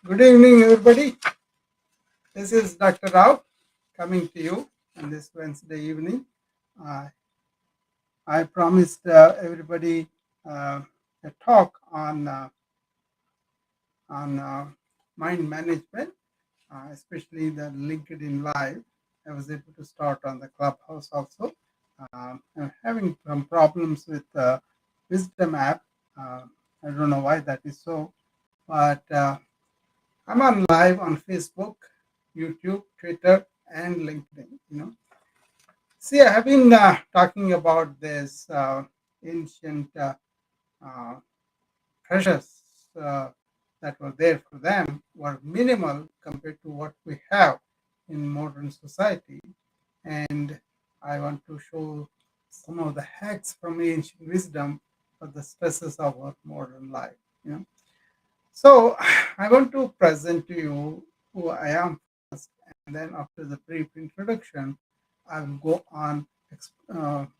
Good evening, everybody. This is Dr. Rao coming to you on this Wednesday evening. Uh, I promised everybody a talk on mind management, especially the LinkedIn Live. I was able to start on the Clubhouse also. I'm having some problems with the Wisdom app. Uh, I don't know why that is so, but I'm on live on Facebook, YouTube, Twitter, and LinkedIn. See, I have been talking about this ancient uh, treasures that were there for them were minimal compared to what we have in modern society, and I want to show some of the hacks from ancient wisdom for the stresses of our modern life. You know. So I want to present to you who I am first, and then after the brief introduction, I will go on exploiting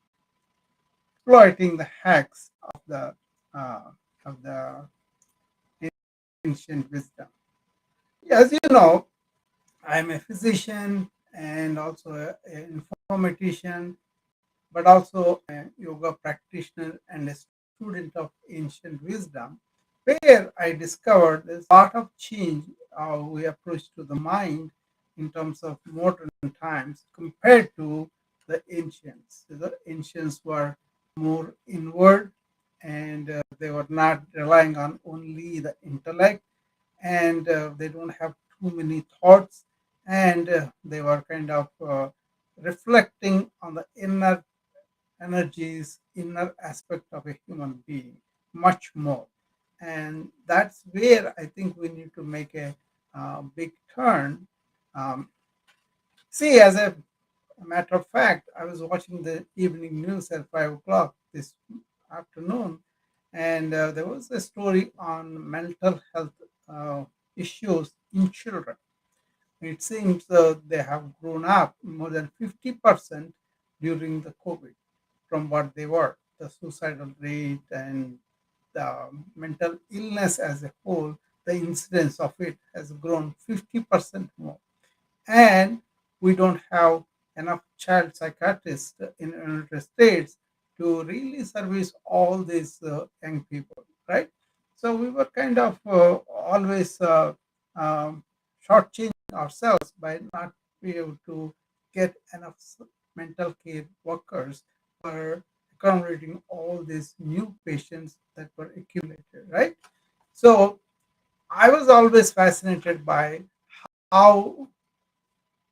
the hacks uh, of the ancient wisdom. As you know, I am a physician and also an informatician, but also a yoga practitioner and a student of ancient wisdom, where I discovered there's a lot of change how we approach to the mind in terms of modern times compared to the ancients. The ancients were more inward and they were not relying on only the intellect, and they don't have too many thoughts, and they were kind of reflecting on the inner energies, inner aspect of a human being much more. And that's where I think we need to make a big turn. Um, See, as a matter of fact, I was watching the evening news at 5 o'clock this afternoon, and there was a story on mental health uh, issues in children. It seems they have grown up more than 50% during the COVID from what they were. The suicidal rate and the mental illness as a whole, the incidence of it has grown 50% more. And we don't have enough child psychiatrists in United States to really service all these young people, right? So we were kind of always um, shortchanging ourselves by not being able to get enough mental care workers for accommodating all these new patients that were accumulated, right? So I was always fascinated by how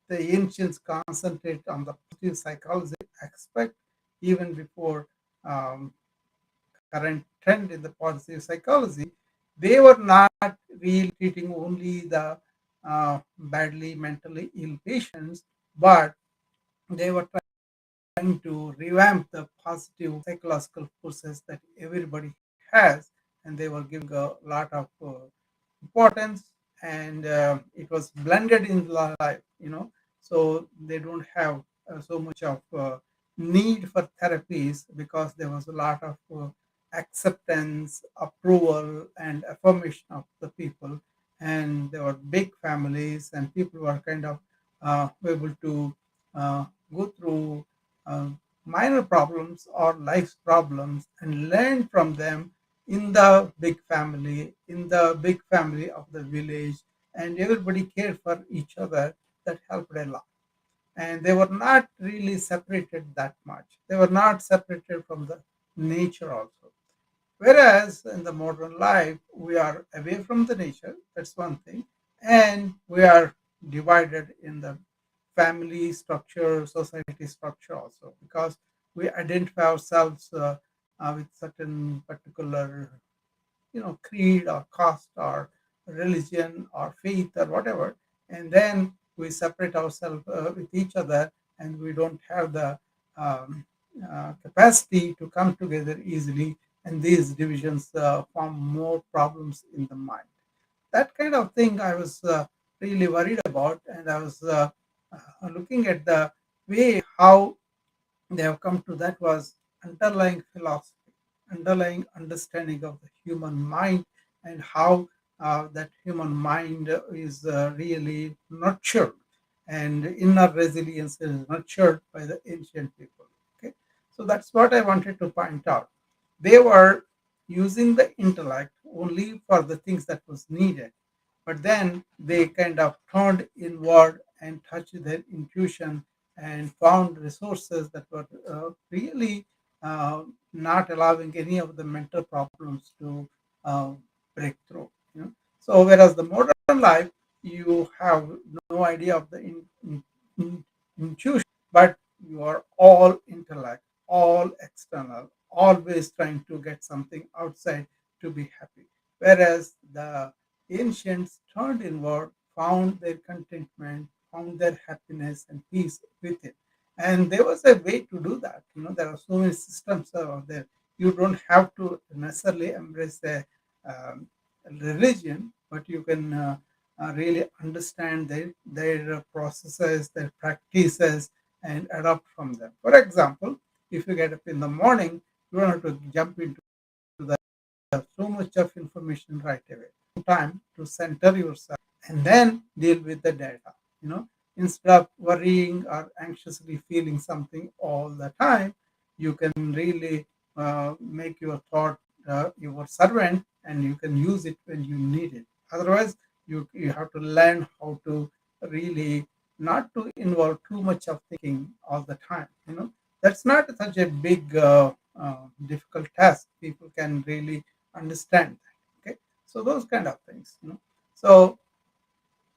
the ancients concentrate on the positive psychology aspect even before um, current trend in the positive psychology. They were not really treating only the badly mentally ill patients, but they were trying to revamp the positive psychological forces that everybody has, and they were giving a lot of importance, and it was blended in life. So they don't have so much of need for therapies because there was a lot of acceptance, approval, and affirmation of the people, and there were big families, and people were kind of able to uh, go through uh, minor problems or life problems and learn from them in the big family of the village, and everybody cared for each other. That helped a lot. And they were not really separated that much. They were not separated from the nature also. Whereas in the modern life, we are away from the nature, that's one thing, and we are divided in the family structure, society structure also, because we identify ourselves with certain particular creed or caste or religion or faith or whatever, and then we separate ourselves with each other, and we don't have the um, capacity to come together easily, and these divisions form more problems in the mind. That kind of thing I was really worried about, and I was looking at the way how they have come to that was underlying philosophy, underlying understanding of the human mind, and how that human mind is really nurtured, and inner resilience is nurtured by the ancient people. Okay, so that's what I wanted to point out. They were using the intellect only for the things that was needed, but then they kind of turned inward and touched their intuition and found resources that were really not allowing any of the mental problems to uh, break through. You know? So whereas the modern life, you have no idea of the intuition, but you are all intellect, all external, always trying to get something outside to be happy. Whereas the ancients turned inward, found their contentment, found their happiness and peace within. And there was a way to do that. You know, there are so many systems out there. You don't have to necessarily embrace a religion, but you can really understand their processes, their practices, and adopt from them. For example, if you get up in the morning, you don't have to jump into the so much of information right away. Time to center yourself and then deal with the data. You know, instead of worrying or anxiously feeling something all the time, you can really make your thought your servant, and you can use it when you need it. Otherwise, you have to learn how to really not to involve too much of thinking all the time. You know, that's not such a big difficult task. People can really understand that. Okay, so those kind of things. You know, so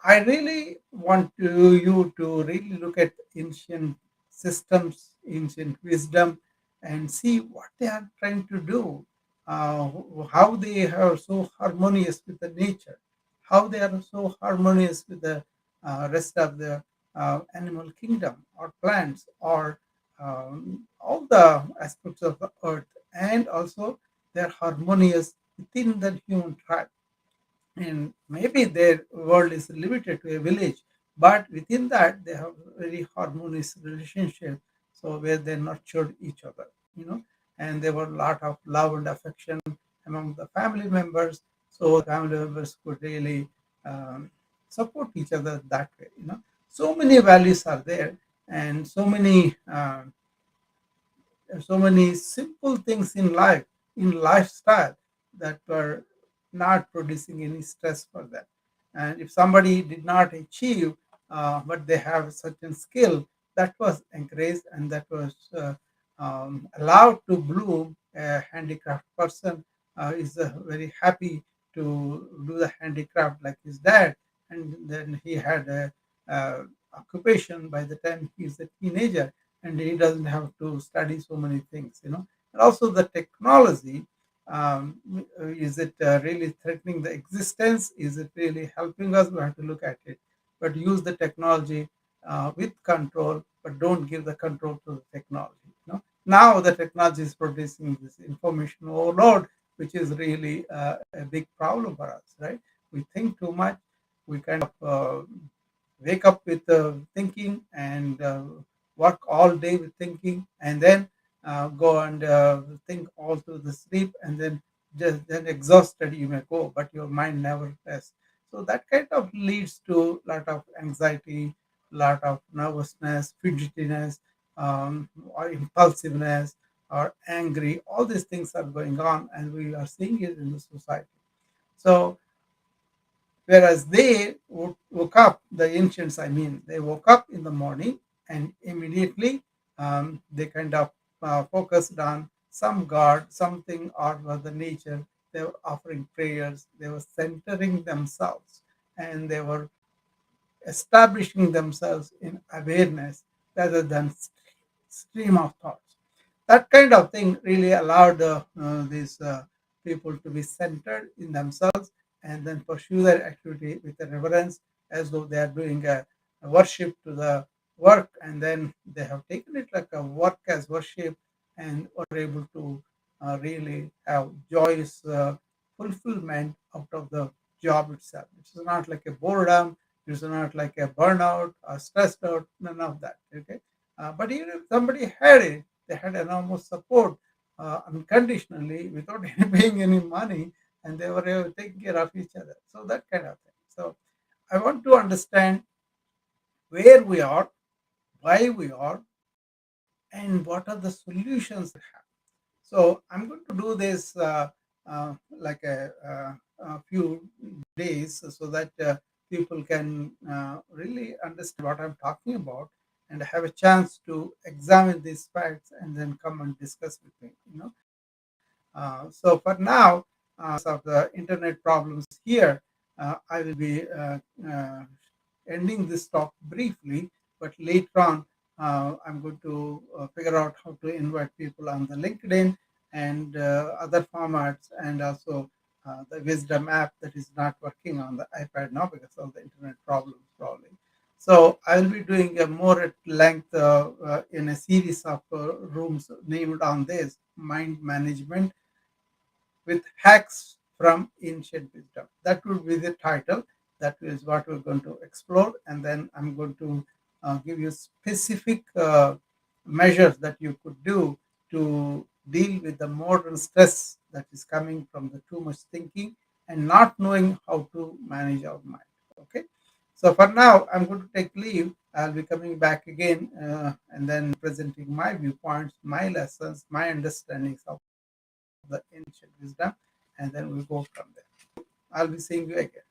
I really want you to really look at ancient systems, ancient wisdom, and see what they are trying to do, how they are so harmonious with the nature, how they are so harmonious with the rest of the animal kingdom or plants or all the aspects of the earth, and also they're harmonious within the human tribe. And maybe their world is limited to a village, but within that they have very harmonious relationship, so where they nurtured each other, you know, and there were a lot of love and affection among the family members, so the family members could really um, support each other that way, you know. So many values are there, and so many simple things in life, in lifestyle, that were not producing any stress for them. And if somebody did not achieve, but they have certain skill, that was encouraged and that was allowed to bloom. A handicraft person is very happy to do the handicraft like his dad, and then he had a occupation by the time he's a teenager, and he doesn't have to study so many things, you know. And also the technology, is it really threatening the existence? Is it really helping us? We have to look at it, but use the technology with control, but don't give the control to the technology, you know. Now the technology is producing this information overload, which is really a big problem for us, right? We think too much. We kind of wake up with thinking, and work all day with thinking, and then go and think all through the sleep, and then just then exhausted you may go, but your mind never rests. So that kind of leads to a lot of anxiety, lot of nervousness, fidgetiness, or impulsiveness, or angry. All these things are going on, and we are seeing it in the society. So whereas they woke up, the ancients, I mean, they woke up in the morning, and immediately they kind of focused on some god, something, or the nature. They were offering prayers, they were centering themselves, and they were establishing themselves in awareness rather than stream of thoughts. That kind of thing really allowed these people to be centered in themselves, and then pursue their activity with a reverence, as though they are doing a worship to the work, and then they have taken it like a work as worship, and were able to really have joyous fulfillment out of the job itself. It's not like a boredom, it's not like a burnout or stressed out, none of that. Okay. But even if somebody had it, they had enormous support unconditionally without paying any money, and they were taking care of each other. So that kind of thing. So I want to understand where we are, why we are, and what are the solutions we have. So I'm going to do this like a few days so that people can really understand what I'm talking about and have a chance to examine these facts and then come and discuss with me. So for now, because of the internet problems here, I will be ending this talk briefly, but later on, I'm going to figure out how to invite people on the LinkedIn and other formats, and also the Wisdom app that is not working on the iPad now because of the internet problems, probably. So I will be doing a more at length in a series of rooms named on this mind management with hacks from ancient wisdom. That would be the title. That is what we're going to explore. And then I'm going to give you specific measures that you could do to deal with the modern stress that is coming from the too much thinking and not knowing how to manage our mind. Okay. So for now, I'm going to take leave. I'll be coming back again and then presenting my viewpoints, my lessons, my understandings of the ancient wisdom, and then we'll go from there. Thank you. I'll be seeing you again.